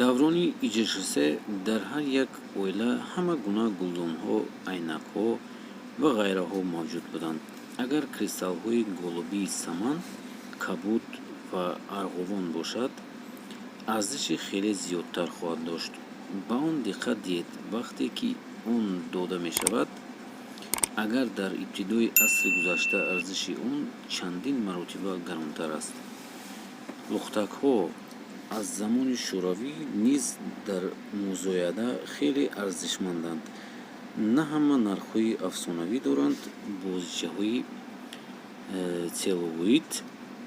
даврони иҷошасе дар ҳар як оила ҳама гуна гулдонҳо, айнакҳо ва ғайраҳо мавҷуд буданд. Агар кристаллҳои голубии саман, кабуд ва арғовон бошад, арзиши хеле зиёдтар хоҳад дошт. ба он диққат диҳед, вақте ки он дода мешавад, агар дар ибтидои асри гузашта арзиши он чандин маротиба гаронтар аст. лухтакҳо аз замони шӯравӣ низ дар музояда хеле арзишманданд. На ҳама нархҳои афсонавӣ доранд. бозичаҳои целлулоид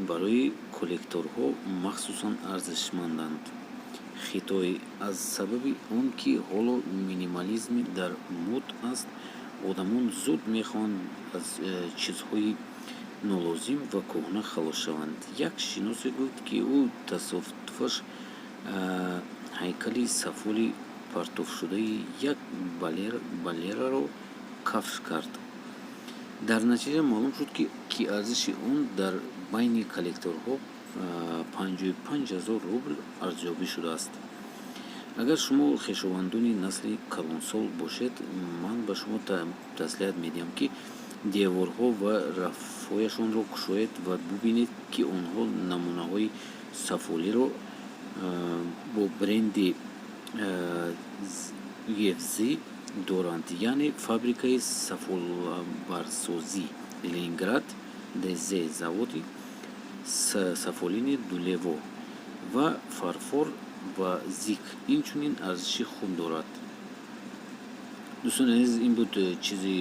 барои коллекторҳо махсусан арзишманданд. хитой аз сабаби он ки ҳоло минимализми дар мод аст, одамон зуд мехоҳанд аз чизҳои нолозим ва кӯҳна халос шаванд. Як шиносе гуфт ки ӯ тасодуфаш ҳайкали сафоли партовшудаи як балераро кашф кард. дар натиҷа маълум шуд, ки арзиши он дар байни коллекторҳо 55 000 рубл арзёбӣ шудааст. агар шумо хешовандони насли калонсол бошед, ман ба шумо таслият медиҳам, ки деворҳо ва рафҳояшонро кушоед ва бубинед, ки онҳо намунаҳои сафолиро бо бренди UFC доранд, яъне фабрикаи сафолбарсозӣ Ленинград ДЗ, заводи сафолини Дулево ва фарфор ва зик инчунин арзиши хуб дорад. дӯстони азиз, ин буд чизи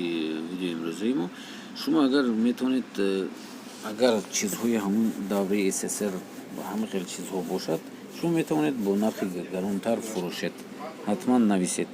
видеои имрӯзаи мо. шумо агар метавонед, агар чизҳои ҳамун давраи СССР ҳамин хел чизҳо бошад, шумо метавонед бо нархи гаронтар фурӯшед. ҳатман нависед.